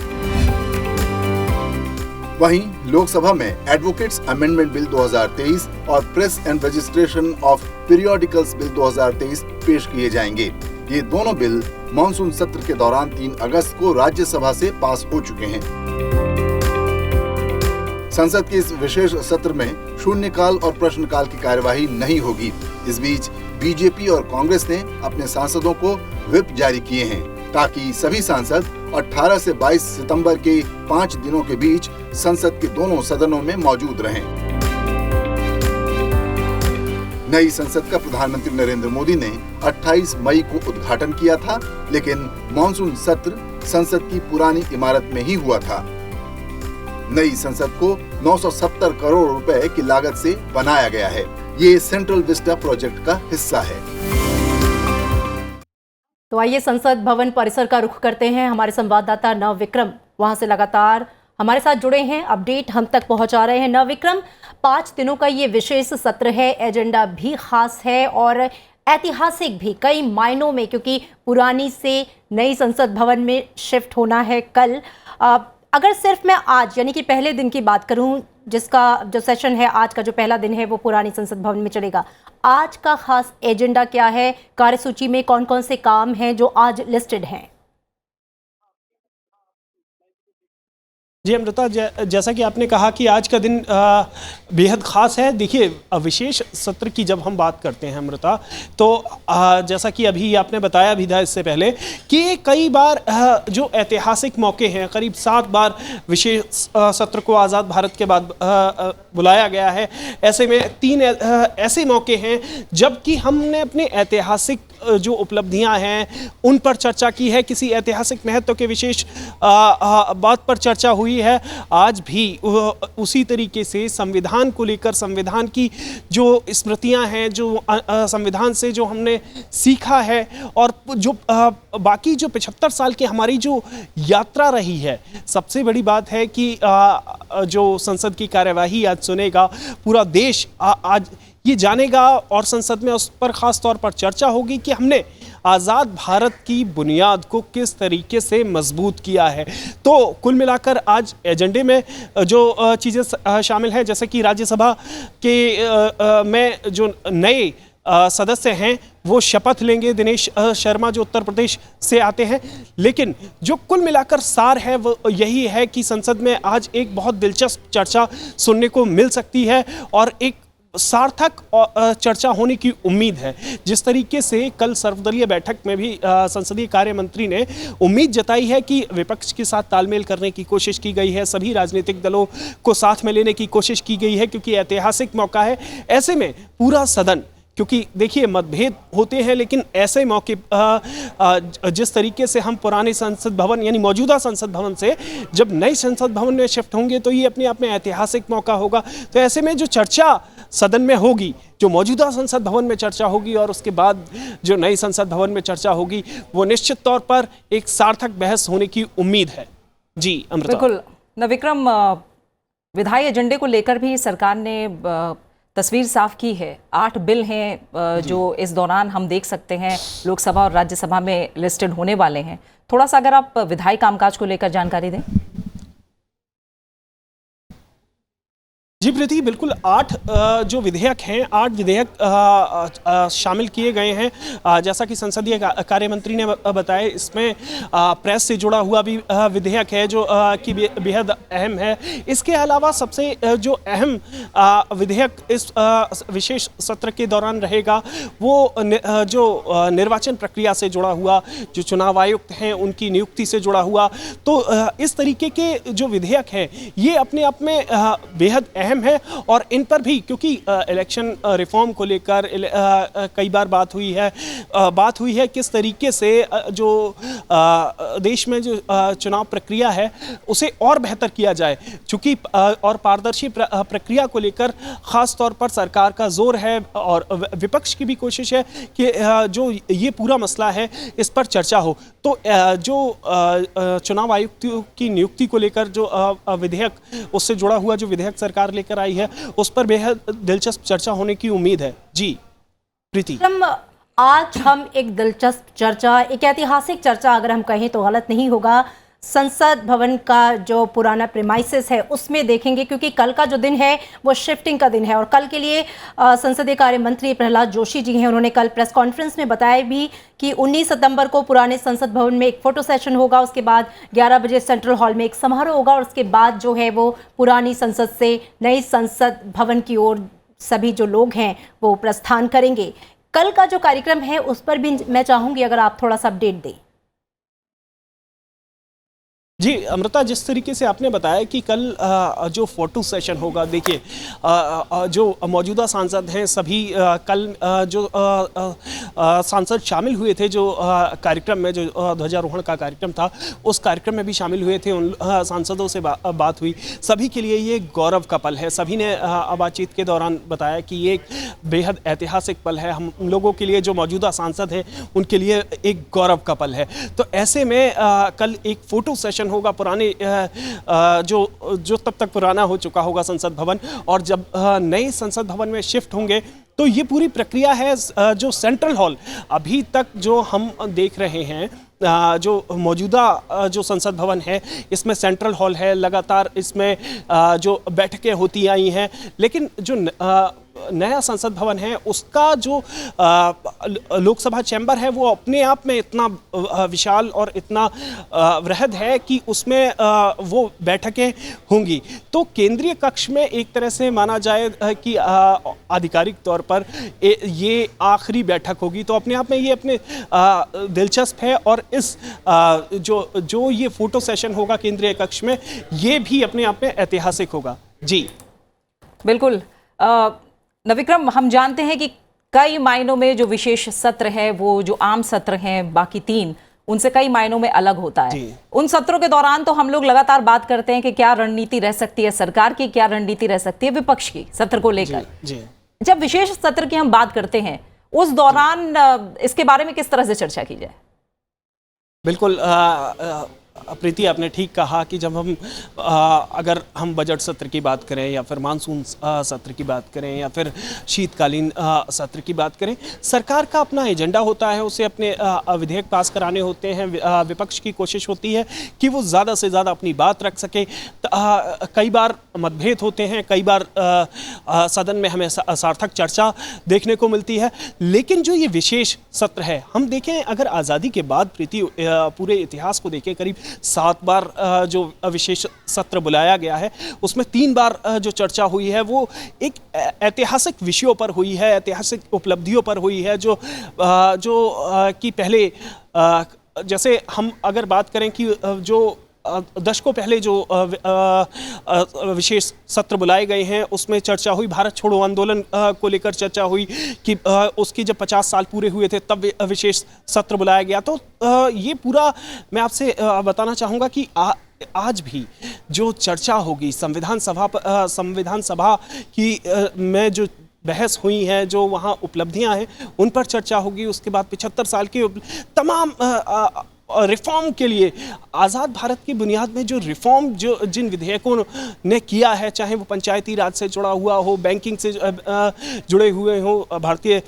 वहीं लोकसभा में एडवोकेट्स अमेंडमेंट बिल 2023 और press and registration of periodicals bill 2023 पेश किए जाएंगे। ये दोनों बिल मॉनसून सत्र के दौरान 3 अगस्त को राज्यसभा से पास हो चुके हैं। संसद के इस विशेष सत्र में शून्यकाल और प्रश्नकाल की कार्यवाही नहीं होगी। इस बीच बीजेपी और कांग्रेस ने अपने सांसदों को व्हिप जारी किए हैं ताकि सभी सांसद 18 से 22 सितंबर के 5 दिनों के बीच संसद के दोनों सदनों में मौजूद रहें। नई संसद का प्रधानमंत्री नरेंद्र मोदी ने 28 मई को उद्घाटन किया था, लेकिन मॉनसून सत्र संसद की पुरानी इमारत में ही हुआ था। नई संसद को 970 करोड़ रुपए की लागत से बनाया गया है। ये सेंट्रल विस्टा प्रोजेक्ट का हिस्सा है। तो आइए संसद भवन परिसर का रुख करते हैं। हमारे संवाददाता नव विक्रम वहां से लगातार हमारे साथ जुड़े हैं, अपडेट हम तक पहुंचा रहे हैं। नव विक्रम, 5 दिनों का ये विशेष सत्र है, एजेंडा भी खास है और ऐतिहासिक भी कई मायनों में, क्योंकि पुरानी से नई संसद भवन में शिफ्ट होना है कल। अगर सिर्फ मैं आज यानी कि पहले दिन की बात करूं, जिसका जो सेशन है आज का जो पहला दिन है वो पुरानी संसद भवन में चलेगा, आज का खास एजेंडा क्या है? कार्यसूची में कौन कौन से काम हैं जो आज लिस्टेड हैं? जी अमृता, जैसा कि आपने कहा कि आज का दिन बेहद ख़ास है। देखिए, विशेष सत्र की जब हम बात करते हैं अमृता, तो जैसा कि अभी आपने बताया भी था इससे पहले कि कई बार जो ऐतिहासिक मौके हैं, करीब 7 बार विशेष सत्र को आज़ाद भारत के बाद बुलाया गया है। ऐसे में 3 ऐसे मौके हैं जबकि हमने अपने ऐतिहासिक जो उपलब्धियां हैं उन पर चर्चा की है, किसी ऐतिहासिक महत्व के विशेष बात पर चर्चा हुई है। आज भी उसी तरीके से संविधान को लेकर, संविधान की जो स्मृतियां हैं, जो संविधान से जो हमने सीखा है और जो बाकी जो 75 साल की हमारी जो यात्रा रही है, सबसे बड़ी बात है कि जो संसद की कार्यवाही आज सुनेगा पूरा देश, आज ये जानेगा और संसद में उस पर खास तौर पर चर्चा होगी कि हमने आज़ाद भारत की बुनियाद को किस तरीके से मजबूत किया है। तो कुल मिलाकर आज एजेंडे में जो चीज़ें शामिल हैं, जैसे कि राज्यसभा के में जो नए सदस्य हैं वो शपथ लेंगे, दिनेश शर्मा जो उत्तर प्रदेश से आते हैं। लेकिन जो कुल मिलाकर सार है वो यही है कि संसद में आज एक बहुत दिलचस्प चर्चा सुनने को मिल सकती है और एक सार्थक चर्चा होने की उम्मीद है। जिस तरीके से कल सर्वदलीय बैठक में भी संसदीय कार्य मंत्री ने उम्मीद जताई है कि विपक्ष के साथ तालमेल करने की कोशिश की गई है, सभी राजनीतिक दलों को साथ में लेने की कोशिश की गई है, क्योंकि ऐतिहासिक मौका है। ऐसे में पूरा सदन, क्योंकि देखिए मतभेद होते हैं, लेकिन ऐसे मौके जिस तरीके से हम पुराने संसद भवन यानी मौजूदा संसद भवन से जब नई संसद भवन में शिफ्ट होंगे तो ये अपने आप में ऐतिहासिक मौका होगा। तो ऐसे में जो चर्चा सदन में होगी, जो मौजूदा संसद भवन में चर्चा होगी और उसके बाद जो नई संसद भवन में चर्चा होगी, वो निश्चित तौर पर एक सार्थक बहस होने की उम्मीद है। जी अमृता। बिल्कुल नविक्रम, विधायी एजेंडे को लेकर भी सरकार ने तस्वीर साफ की है। 8 बिल हैं जो इस दौरान हम देख सकते हैं लोकसभा और राज्यसभा में लिस्टेड होने वाले हैं। थोड़ा सा अगर आप विधायी कामकाज को लेकर जानकारी दें। जी प्रीति, बिल्कुल 8 जो विधेयक हैं, 8 विधेयक शामिल किए गए हैं। जैसा कि संसदीय कार्य मंत्री ने बताया, इसमें प्रेस से जुड़ा हुआ भी विधेयक है जो कि बेहद अहम है। इसके अलावा सबसे जो अहम विधेयक इस विशेष सत्र के दौरान रहेगा वो जो निर्वाचन प्रक्रिया से जुड़ा हुआ, जो चुनाव आयुक्त हैं उनकी नियुक्ति से जुड़ा हुआ। तो इस तरीके के जो विधेयक हैं ये अपने आप में बेहद अहम है और इन पर भी, क्योंकि इलेक्शन रिफॉर्म को लेकर कई बार बात हुई है किस तरीके से जो देश में जो चुनाव प्रक्रिया है उसे और बेहतर किया जाए, चूंकि और पारदर्शी प्रक्रिया को लेकर खास तौर पर सरकार का जोर है और विपक्ष की भी कोशिश है कि जो ये पूरा मसला है इस पर चर्चा हो। तो जो चुनाव आयुक्त की नियुक्ति को लेकर जो विधेयक, उससे जुड़ा हुआ जो विधेयक सरकार लेकर आई है उस पर बेहद दिलचस्प चर्चा होने की उम्मीद है। जी प्रीति, आज हम एक दिलचस्प चर्चा, एक ऐतिहासिक चर्चा अगर हम कहें तो गलत नहीं होगा, संसद भवन का जो पुराना प्रीमाइसेस है उसमें देखेंगे, क्योंकि कल का जो दिन है वो शिफ्टिंग का दिन है। और कल के लिए संसदीय कार्य मंत्री प्रहलाद जोशी जी हैं, उन्होंने कल प्रेस कॉन्फ्रेंस में बताया भी कि 19 सितंबर को पुराने संसद भवन में एक फोटो सेशन होगा, उसके बाद 11 बजे सेंट्रल हॉल में एक समारोह होगा और उसके बाद जो है वो पुरानी संसद से नई संसद भवन की ओर सभी जो लोग हैं वो प्रस्थान करेंगे। कल का जो कार्यक्रम है उस पर भी मैं चाहूँगी अगर आप थोड़ा सा अपडेट दें। जी अमृता, जिस तरीके से आपने बताया कि कल जो फोटो सेशन होगा, देखिए जो मौजूदा सांसद हैं सभी कल जो सांसद शामिल हुए थे जो कार्यक्रम में, जो ध्वजारोहण का कार्यक्रम था उस कार्यक्रम में भी शामिल हुए थे, उन सांसदों से बात हुई। सभी के लिए ये गौरव का पल है। सभी ने बातचीत के दौरान बताया कि ये एक बेहद ऐतिहासिक पल है, हम लोगों के लिए, जो मौजूदा सांसद हैं उनके लिए एक गौरव का पल है। तो ऐसे में कल एक फ़ोटो सेशन होगा पुराने जो तब तक पुराना हो चुका होगा संसद भवन, और जब नए संसद भवन में शिफ्ट होंगे तो ये पूरी प्रक्रिया है। जो सेंट्रल हॉल अभी तक जो हम देख रहे हैं, जो मौजूदा जो संसद भवन है इसमें सेंट्रल हॉल है, लगातार इसमें जो बैठकें होती आई हैं, लेकिन जो नया संसद भवन है उसका जो लोकसभा चैम्बर है वो अपने आप में इतना विशाल और इतना वृहद है कि उसमें वो बैठकें होंगी। तो केंद्रीय कक्ष में एक तरह से माना जाए कि आधिकारिक तौर पर ये आखिरी बैठक होगी। तो अपने आप में ये अपने दिलचस्प है और इस जो ये फोटो सेशन होगा केंद्रीय कक्ष में, ये भी अपने आप में ऐतिहासिक होगा। जी बिल्कुल नविक्रम, हम जानते हैं कि कई मायनों में जो विशेष सत्र है वो जो आम सत्र हैं बाकी 3 उनसे कई मायनों में अलग होता है। उन सत्रों के दौरान तो हम लोग लगातार बात करते हैं कि क्या रणनीति रह सकती है सरकार की, क्या रणनीति रह सकती है विपक्ष की सत्र को लेकर। जब विशेष सत्र की हम बात करते हैं उस दौरान इसके बारे में किस तरह से चर्चा की जाए? बिल्कुल प्रीति, आपने ठीक कहा कि जब हम अगर हम बजट सत्र की बात करें या फिर मानसून सत्र की बात करें या फिर शीतकालीन सत्र की बात करें, सरकार का अपना एजेंडा होता है, उसे अपने विधेयक पास कराने होते हैं। विपक्ष की कोशिश होती है कि वो ज़्यादा से ज़्यादा अपनी बात रख सके। कई बार मतभेद होते हैं, कई बार सदन में हमें सार्थक चर्चा देखने को मिलती है, लेकिन जो ये विशेष सत्र है, हम देखें अगर आज़ादी के बाद प्रीति पूरे इतिहास को देखें, करीब 7 बार जो विशेष सत्र बुलाया गया है उसमें 3 बार जो चर्चा हुई है वो एक ऐतिहासिक विषयों पर हुई है, ऐतिहासिक उपलब्धियों पर हुई है, जो कि पहले जैसे हम अगर बात करें कि जो दशकों पहले जो विशेष सत्र बुलाए गए हैं उसमें चर्चा हुई, भारत छोड़ो आंदोलन को लेकर चर्चा हुई कि उसके जब 50 साल पूरे हुए थे तब विशेष सत्र बुलाया गया। तो ये पूरा मैं आपसे बताना चाहूँगा कि आज भी जो चर्चा होगी संविधान सभा की में जो बहस हुई है, जो वहाँ उपलब्धियाँ हैं उन पर चर्चा होगी। उसके बाद 75 साल की तमाम रिफॉर्म के लिए, आज़ाद भारत की बुनियाद में जो रिफॉर्म जिन विधेयकों ने किया है, चाहे वो पंचायती राज से जुड़ा हुआ हो, बैंकिंग से जुड़े हुए हो, भारतीय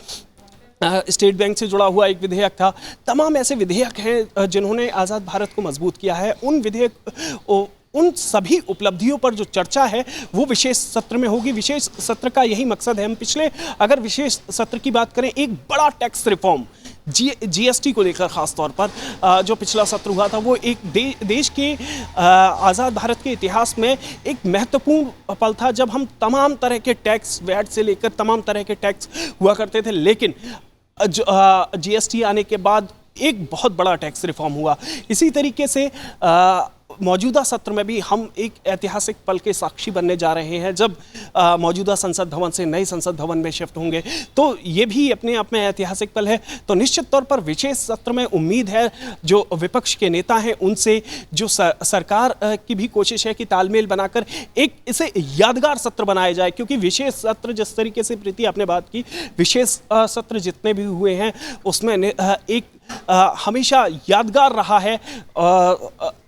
स्टेट बैंक से जुड़ा हुआ एक विधेयक था, तमाम ऐसे विधेयक हैं जिन्होंने आज़ाद भारत को मजबूत किया है। उन सभी उपलब्धियों पर जो चर्चा है वो विशेष सत्र में होगी। विशेष सत्र का यही मकसद है। हम पिछले अगर विशेष सत्र की बात करें, एक बड़ा टैक्स रिफॉर्म जीएसटी को लेकर खास तौर पर जो पिछला सत्र हुआ था, वो एक देश के आज़ाद भारत के इतिहास में एक महत्वपूर्ण पल था, जब हम तमाम तरह के टैक्स, वैट से लेकर तमाम तरह के टैक्स हुआ करते थे, लेकिन जीएसटी आने के बाद एक बहुत बड़ा टैक्स रिफॉर्म हुआ। इसी तरीके से मौजूदा सत्र में भी हम एक ऐतिहासिक पल के साक्षी बनने जा रहे हैं, जब मौजूदा संसद भवन से नए संसद भवन में शिफ्ट होंगे। तो ये भी अपने आप में ऐतिहासिक पल है। तो निश्चित तौर पर विशेष सत्र में उम्मीद है जो विपक्ष के नेता हैं उनसे, जो सरकार की भी कोशिश है कि तालमेल बनाकर एक इसे यादगार सत्र बनाया जाए, क्योंकि विशेष सत्र जिस तरीके से प्रीति आपने बात की, विशेष सत्र जितने भी हुए हैं उसमें एक हमेशा यादगार रहा है।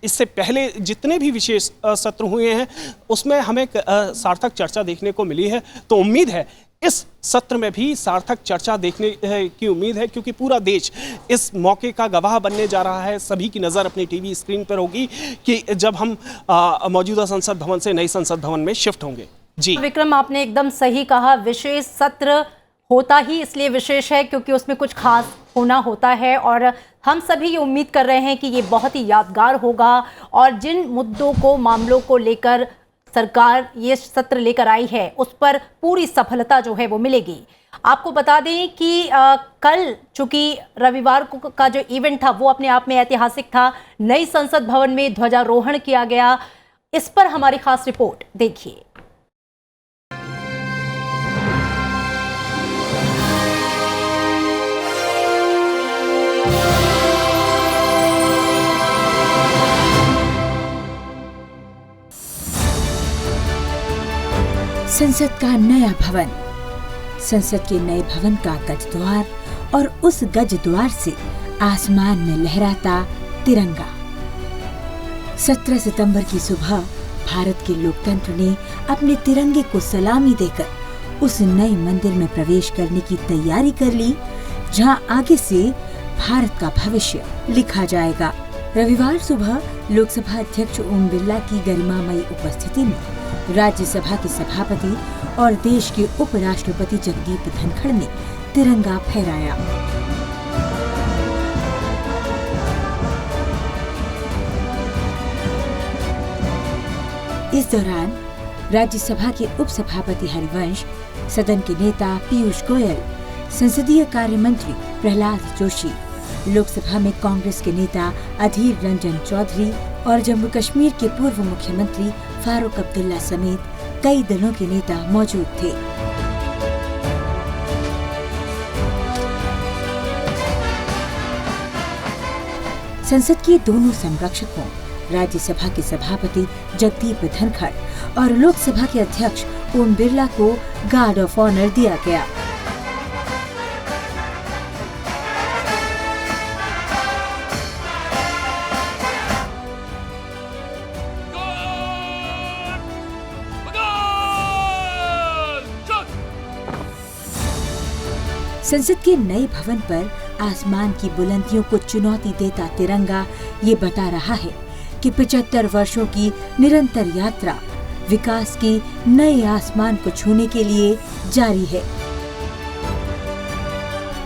इससे पहले जितने भी विशेष सत्र हुए हैं उसमें हमें सार्थक चर्चा देखने को मिली है। तो उम्मीद है इस सत्र में भी सार्थक चर्चा देखने की उम्मीद है, क्योंकि पूरा देश इस मौके का गवाह बनने जा रहा है। सभी की नज़र अपनी टीवी स्क्रीन पर होगी कि जब हम मौजूदा संसद भवन से नई संसद भवन में शिफ्ट होंगे। जी विक्रम, आपने एकदम सही कहा। विशेष सत्र होता ही इसलिए विशेष है क्योंकि उसमें कुछ खास होना होता है, और हम सभी ये उम्मीद कर रहे हैं कि ये बहुत ही यादगार होगा, और जिन मुद्दों को, मामलों को लेकर सरकार ये सत्र लेकर आई है उस पर पूरी सफलता जो है वो मिलेगी। आपको बता दें कि कल चूंकि रविवार को का जो इवेंट था वो अपने आप में ऐतिहासिक था। नई संसद भवन में ध्वजारोहण किया गया। इस पर हमारी खास रिपोर्ट देखिए। संसद का नया भवन, संसद के नए भवन का गज द्वार, और उस गज द्वार से आसमान में लहराता तिरंगा। 17 सितंबर की सुबह भारत के लोकतंत्र ने अपने तिरंगे को सलामी देकर उस नए मंदिर में प्रवेश करने की तैयारी कर ली, जहां आगे से भारत का भविष्य लिखा जाएगा। रविवार सुबह लोकसभा अध्यक्ष ओम बिरला की गरिमामयी उपस्थिति में राज्यसभा के सभापति और देश के उपराष्ट्रपति जगदीप धनखड़ ने तिरंगा फहराया। इस दौरान राज्यसभा के उपसभापति हरिवंश, सदन के नेता पीयूष गोयल, संसदीय कार्य मंत्री प्रहलाद जोशी, लोकसभा में कांग्रेस के नेता अधीर रंजन चौधरी और जम्मू कश्मीर के पूर्व मुख्यमंत्री फारूक अब्दुल्ला समेत कई दलों के नेता मौजूद थे। संसद के दोनों संरक्षकों, राज्यसभा के सभापति जगदीप धनखड़ और लोकसभा के अध्यक्ष ओम बिरला को गार्ड ऑफ ऑनर दिया गया। संसद के नए भवन पर आसमान की बुलंदियों को चुनौती देता तिरंगा ये बता रहा है कि 75 वर्षों की निरंतर यात्रा विकास के नए आसमान को छूने के लिए जारी है।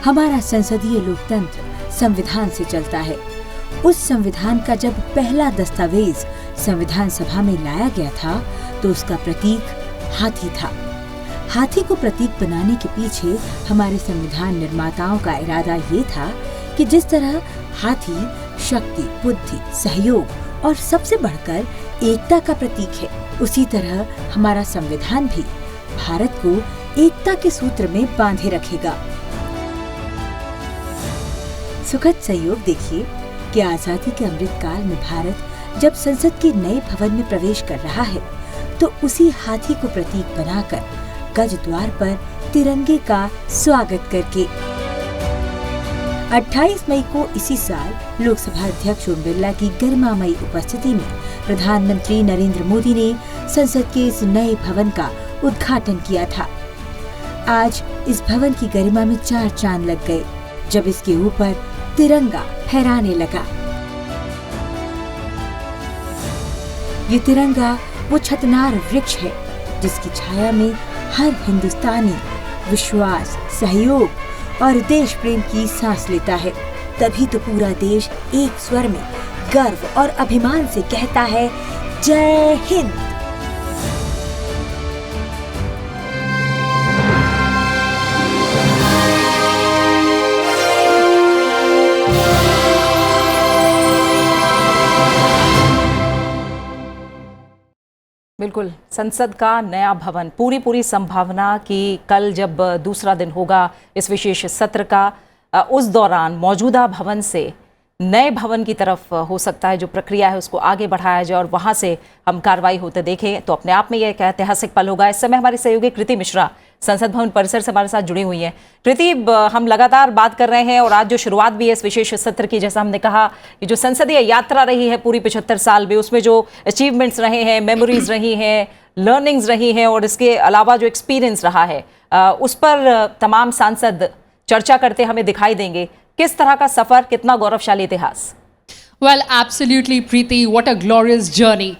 हमारा संसदीय लोकतंत्र संविधान से चलता है। उस संविधान का जब पहला दस्तावेज संविधान सभा में लाया गया था तो उसका प्रतीक हाथी था। हाथी को प्रतीक बनाने के पीछे हमारे संविधान निर्माताओं का इरादा ये था कि जिस तरह हाथी शक्ति, बुद्धि, सहयोग और सबसे बढ़कर एकता का प्रतीक है, उसी तरह हमारा संविधान भी भारत को एकता के सूत्र में बांधे रखेगा। सुखद संयोग देखिए कि आजादी के अमृत काल में भारत जब संसद के नए भवन में प्रवेश कर रहा है तो उसी हाथी को प्रतीक बनाकर गज द्वार पर तिरंगे का स्वागत करके 28 मई को इसी साल लोकसभा अध्यक्ष ओम बिरला की गरिमामयी उपस्थिति में प्रधानमंत्री नरेंद्र मोदी ने संसद के इस नए भवन का उद्घाटन किया था। आज इस भवन की गरिमा में 4 चांद लग गए जब इसके ऊपर तिरंगा फहराने लगा। ये तिरंगा वो छतनार वृक्ष है जिसकी छाया में हर हिंदुस्तानी विश्वास, सहयोग और देश प्रेम की सांस लेता है। तभी तो पूरा देश एक स्वर में गर्व और अभिमान से कहता है, जय हिंद। बिल्कुल, संसद का नया भवन, पूरी संभावना कि कल जब दूसरा दिन होगा इस विशेष सत्र का, उस दौरान मौजूदा भवन से नए भवन की तरफ हो सकता है जो प्रक्रिया है उसको आगे बढ़ाया जाए और वहां से हम कार्रवाई होते देखें, तो अपने आप में यह एक ऐतिहासिक पल होगा। इस समय हमारी सहयोगी कृति मिश्रा संसद भवन परिसर से हमारे साथ जुड़ी हुई हैं। कृति, हम लगातार बात कर रहे हैं और आज जो शुरुआत भी है इस विशेष सत्र की, जैसा हमने कहा कि जो संसदीय यात्रा रही है पूरी 75 साल में, उसमें जो अचीवमेंट्स रहे हैं, मेमोरीज रही हैं, लर्निंग्स रही हैं और इसके अलावा जो एक्सपीरियंस रहा है, उस पर तमाम सांसद चर्चा करते हमें दिखाई देंगे। किस तरह का सफर, कितना गौरवशाली इतिहास? Well, absolutely, Preeti. What a glorious journey.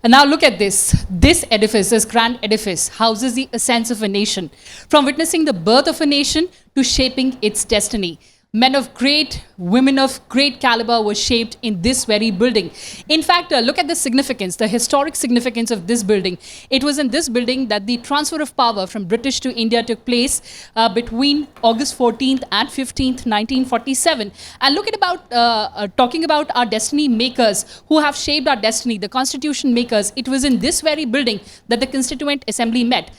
And now look at this. This edifice, this grand edifice, houses the essence of a nation. From witnessing the birth of a nation to shaping its destiny. Men of great, women of great caliber were shaped in this very building. In fact, look at the significance, the historic significance of this building. It was in this building that the transfer of power from British to India took place between August 14th and 15th, 1947. And look at talking about our destiny makers who have shaped our destiny, the constitution makers. It was in this very building that the Constituent Assembly met.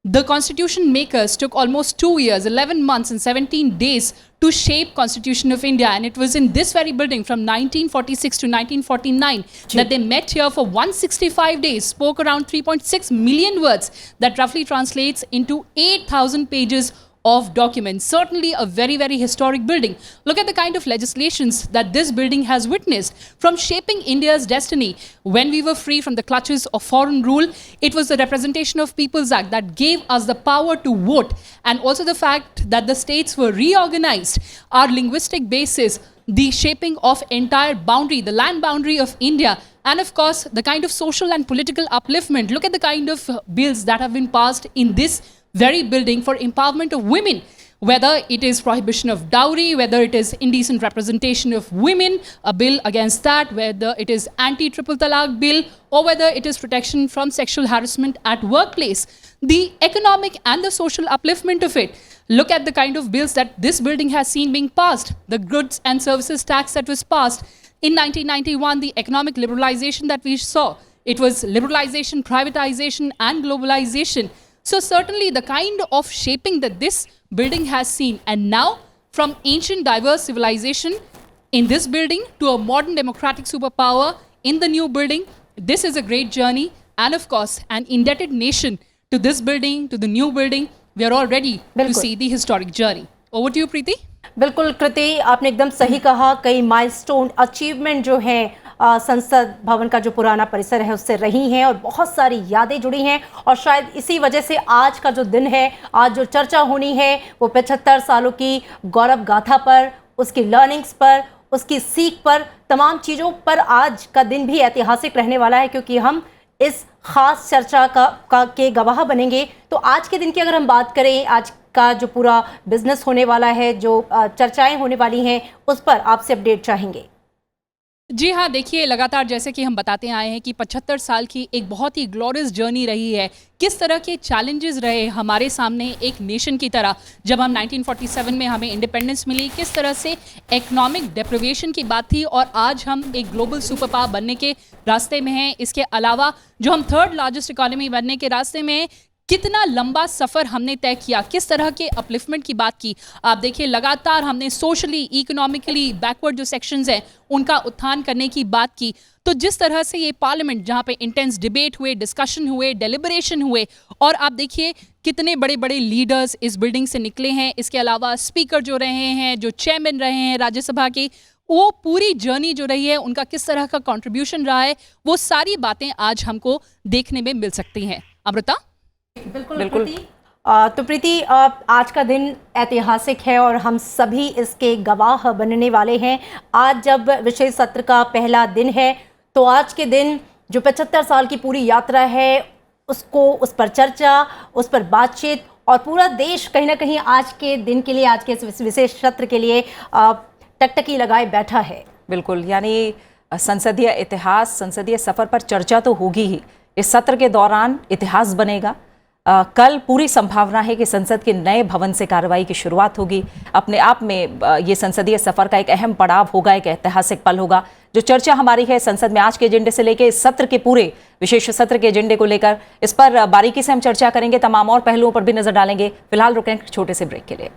The constitution makers took almost 2 years, 11 months and 17 days to shape Constitution of India, and it was in this very building from 1946 to 1949 that they met here for 165 days, spoke around 3.6 million words that roughly translates into 8,000 pages of documents. Certainly a very, very historic building. Look at the kind of legislations that this building has witnessed. From shaping India's destiny, when we were free from the clutches of foreign rule, it was the Representation of People's Act that gave us the power to vote, and also the fact that the states were reorganized, our linguistic basis, the shaping of entire boundary, the land boundary of India, and of course the kind of social and political upliftment. Look at the kind of bills that have been passed in this very building for empowerment of women, whether it is prohibition of dowry, whether it is indecent representation of women, a bill against that, whether it is anti-triple talaq bill, or whether it is protection from sexual harassment at workplace, the economic and the social upliftment of it. Look at the kind of bills that this building has seen being passed, the goods and services tax that was passed in 1991, the economic liberalization that we saw. It was liberalization, privatization and globalization. So certainly the kind of shaping that this building has seen, and now from ancient diverse civilization in this building to a modern democratic superpower in the new building, this is a great journey, and of course an indebted nation to this building, to the new building. We are all ready to see the historic journey. Over to you, Preeti. बिल्कुल कृति, आपने एकदम सही कहा। कई milestone achievement जो हैं संसद भवन का जो पुराना परिसर है उससे रही हैं और बहुत सारी यादें जुड़ी हैं, और शायद इसी वजह से आज का जो दिन है, आज जो चर्चा होनी है वो 75 सालों की गौरव गाथा पर, उसकी लर्निंग्स पर, उसकी सीख पर, तमाम चीज़ों पर आज का दिन भी ऐतिहासिक रहने वाला है, क्योंकि हम इस खास चर्चा के गवाह बनेंगे। तो आज के दिन की अगर हम बात करें, आज का जो पूरा बिजनेस होने वाला है, जो चर्चाएं होने वाली हैं, उस पर आपसे अपडेट चाहेंगे। जी हाँ, देखिए लगातार जैसे कि हम बताते आए हैं कि 75 साल की एक बहुत ही ग्लोरियस जर्नी रही है। किस तरह के चैलेंजेस रहे हमारे सामने एक नेशन की तरह, जब हम 1947 में हमें इंडिपेंडेंस मिली, किस तरह से इकोनॉमिक डेप्रिवेशन की बात थी, और आज हम एक ग्लोबल सुपर पावर बनने के रास्ते में हैं। इसके अलावा जो हम 3rd लार्जेस्ट इकोनॉमी बनने के रास्ते में हैं, कितना लंबा सफर हमने तय किया, किस तरह के अपलिफ्टमेंट की बात की। आप देखिए लगातार हमने सोशली, इकोनॉमिकली बैकवर्ड जो सेक्शंस हैं उनका उत्थान करने की बात की। तो जिस तरह से ये पार्लियामेंट, जहाँ पे इंटेंस डिबेट हुए, डिस्कशन हुए, डेलिब्रेशन हुए, और आप देखिए कितने बड़े बड़े लीडर्स इस बिल्डिंग से निकले हैं। इसके अलावा स्पीकर जो रहे हैं, जो चेयरमैन रहे हैं राज्यसभा के, वो पूरी जर्नी जो रही है उनका किस तरह का कंट्रीब्यूशन रहा है, वो सारी बातें आज हमको देखने में मिल सकती हैं। अमृता। बिल्कुल। तो प्रीति, आज का दिन ऐतिहासिक है और हम सभी इसके गवाह बनने वाले हैं। आज जब विशेष सत्र का पहला दिन है, तो आज के दिन जो 75 साल की पूरी यात्रा है उसको, उस पर चर्चा, उस पर बातचीत, और पूरा देश कहीं ना कहीं आज के दिन के लिए, आज के इस विशेष सत्र के लिए टकटकी लगाए बैठा है। बिल्कुल, यानी संसदीय इतिहास, संसदीय सफर पर चर्चा तो होगी ही। इस सत्र के दौरान इतिहास बनेगा। कल पूरी संभावना है कि संसद के नए भवन से कार्रवाई की शुरुआत होगी। अपने आप में ये संसदीय सफर का एक अहम पड़ाव होगा, एक ऐतिहासिक पल होगा। जो चर्चा हमारी है संसद में आज के एजेंडे से लेकर इस सत्र के पूरे विशेष सत्र के एजेंडे को लेकर, इस पर बारीकी से हम चर्चा करेंगे, तमाम और पहलुओं पर भी नजर डालेंगे। फिलहाल रुकें छोटे से ब्रेक के लिए।